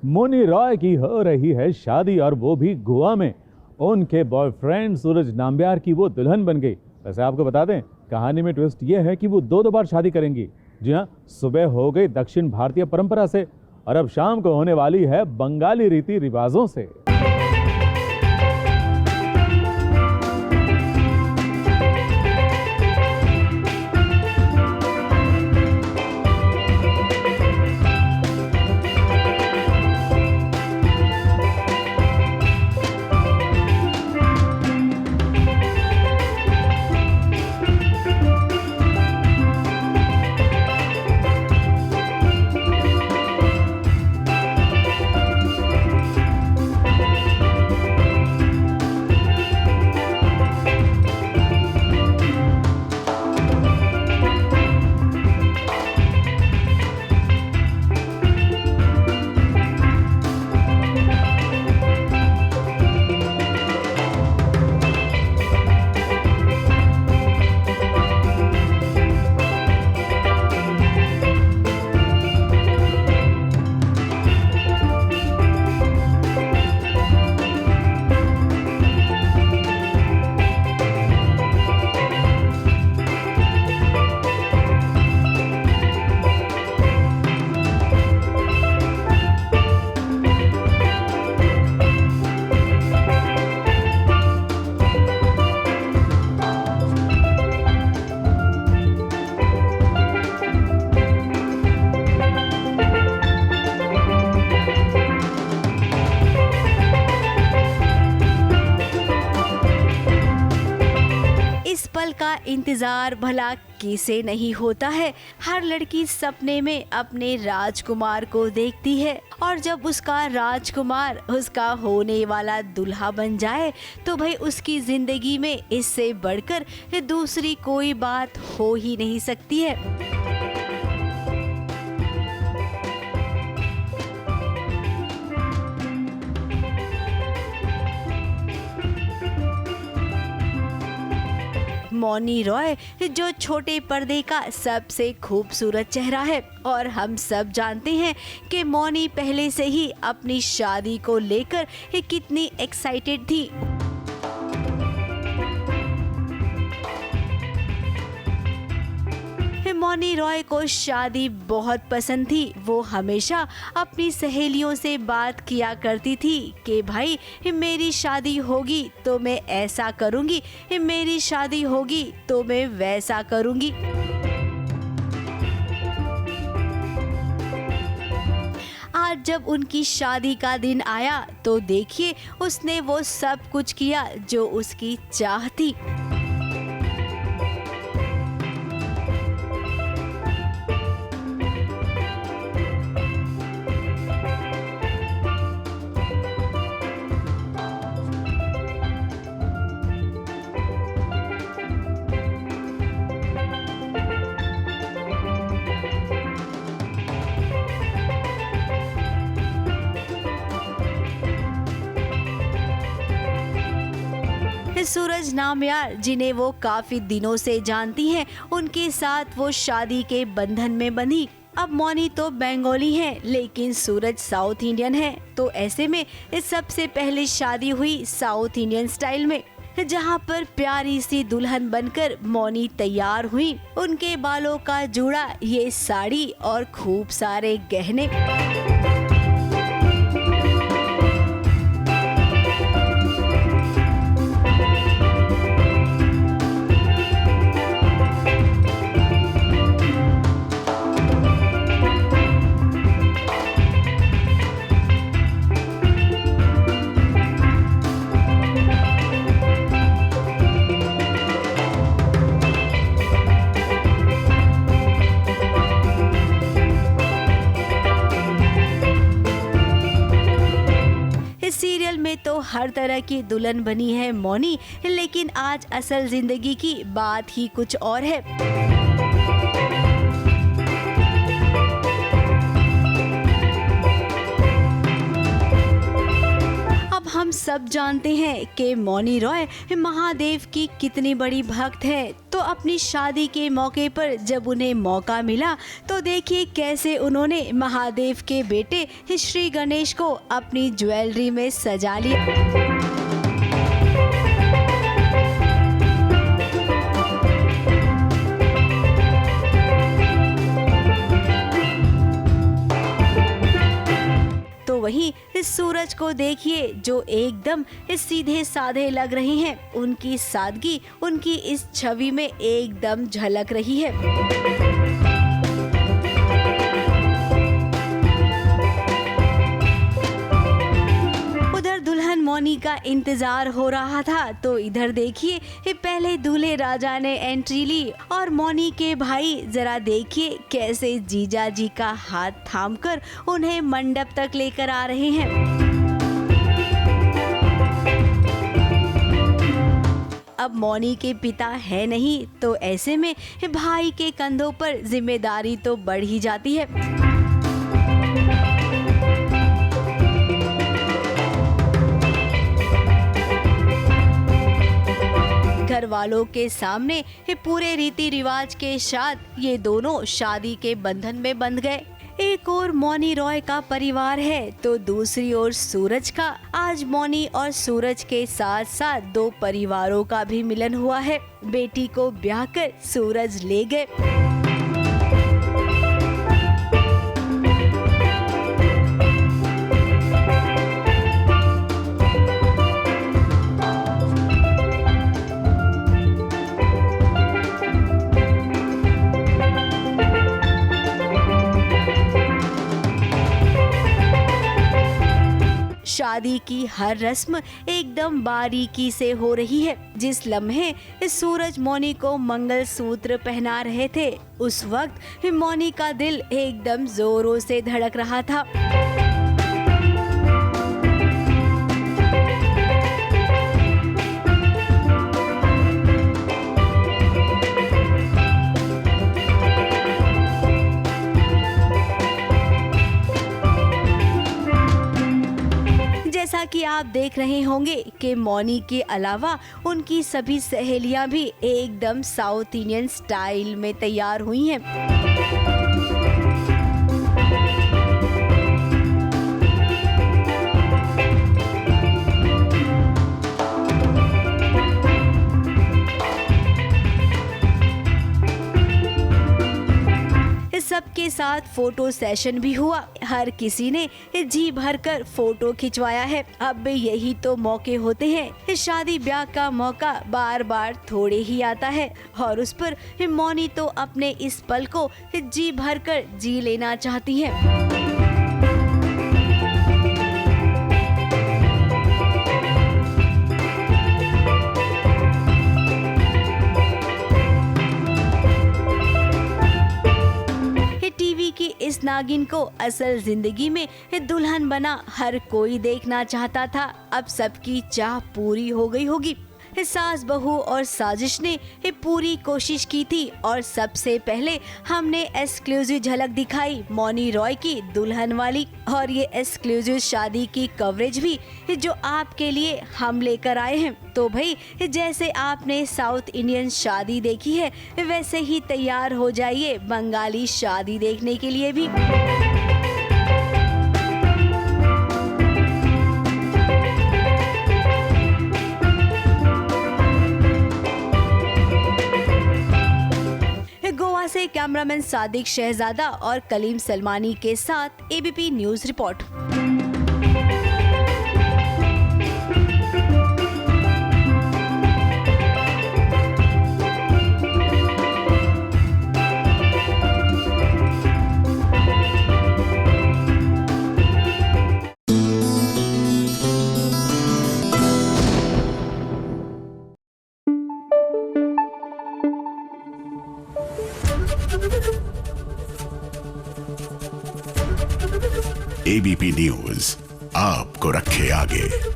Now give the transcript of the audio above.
मोनी रॉय की हो रही है शादी और वो भी गोवा में। उनके बॉयफ्रेंड सूरज नाम्बियार की वो दुल्हन बन गई। वैसे आपको बता दें, कहानी में ट्विस्ट ये है कि वो दो बार शादी करेंगी। जी हाँ, सुबह हो गई दक्षिण भारतीय परंपरा से और अब शाम को होने वाली है बंगाली रीति रिवाजों से। का इंतजार भला किसे नहीं होता है। हर लड़की सपने में अपने राजकुमार को देखती है और जब उसका राजकुमार उसका होने वाला दूल्हा बन जाए तो भाई उसकी जिंदगी में इससे बढ़कर दूसरी कोई बात हो ही नहीं सकती है। मौनी रॉय जो छोटे पर्दे का सबसे खूबसूरत चेहरा है और हम सब जानते हैं कि मौनी पहले से ही अपनी शादी को लेकर कितनी एक्साइटेड थी। मौनी रॉय को शादी बहुत पसंद थी। वो हमेशा अपनी सहेलियों से बात किया करती थी कि भाई मेरी शादी होगी तो मैं ऐसा करूंगी, मेरी शादी होगी तो मैं वैसा करूंगी। आज जब उनकी शादी का दिन आया तो देखिए उसने वो सब कुछ किया जो उसकी चाह थी। सूरज नाम्यार जिन्हें वो काफी दिनों से जानती हैं, उनके साथ वो शादी के बंधन में बंधी। अब मौनी तो बंगाली है लेकिन सूरज साउथ इंडियन है, तो ऐसे में सबसे पहले शादी हुई साउथ इंडियन स्टाइल में, जहाँ पर प्यारी सी दुल्हन बनकर मौनी तैयार हुई। उनके बालों का जूड़ा, ये साड़ी और खूब सारे गहने। तो हर तरह की दुल्हन बनी है मौनी, लेकिन आज असल जिंदगी की बात ही कुछ और है। अब हम सब जानते हैं कि मौनी रॉय महादेव की कितनी बड़ी भक्त है। तो अपनी शादी के मौके पर जब उन्हें मौका मिला तो देखिए कैसे उन्होंने महादेव के बेटे श्री गणेश को अपनी ज्वेलरी में सजा लिया। वहीं इस सूरज को देखिए जो एकदम इस सीधे साधे लग रहे हैं। उनकी सादगी उनकी इस छवि में एकदम झलक रही है। दुल्हन मौनी का इंतजार हो रहा था तो इधर देखिए पहले दूल्हे राजा ने एंट्री ली और मौनी के भाई जरा देखिए कैसे जीजा जी का हाथ थामकर उन्हें मंडप तक लेकर आ रहे हैं। अब मौनी के पिता है नहीं तो ऐसे में भाई के कंधों पर जिम्मेदारी तो बढ़ ही जाती है। घर वालों के सामने पूरे रीति रिवाज के साथ ये दोनों शादी के बंधन में बंध गए। एक और मौनी रॉय का परिवार है तो दूसरी ओर सूरज का। आज मौनी और सूरज के साथ साथ दो परिवारों का भी मिलन हुआ है। बेटी को ब्याह कर सूरज ले गए। शादी की हर रस्म एकदम बारीकी से हो रही है। जिस लम्हे सूरज मौनी को मंगलसूत्र पहना रहे थे उस वक्त मौनी का दिल एकदम जोरों से धड़क रहा था। जैसा कि आप देख रहे होंगे कि मौनी के अलावा उनकी सभी सहेलियां भी एकदम साउथ इंडियन स्टाइल में तैयार हुई हैं। सबके साथ फोटो सेशन भी हुआ। हर किसी ने जी भरकर फोटो खिंचवाया है। अब यही तो मौके होते हैं। शादी ब्याह का मौका बार बार थोड़े ही आता है और उस पर मौनी तो अपने इस पल को जी भरकर जी लेना चाहती है। इस नागिन को असल जिंदगी में दुल्हन बना हर कोई देखना चाहता था। अब सबकी चाह पूरी हो गई होगी। सास बहू और साजिश ने पूरी कोशिश की थी और सबसे पहले हमने एक्सक्लूसिव झलक दिखाई मौनी रॉय की दुल्हन वाली। और ये एक्सक्लूसिव शादी की कवरेज भी जो आपके लिए हम लेकर आए हैं। तो भाई जैसे आपने साउथ इंडियन शादी देखी है वैसे ही तैयार हो जाइए बंगाली शादी देखने के लिए भी। गोवा से कैमरामैन सादिक शहजादा और कलीम सलमानी के साथ ABP news report. ABP news आपको रखे आगे।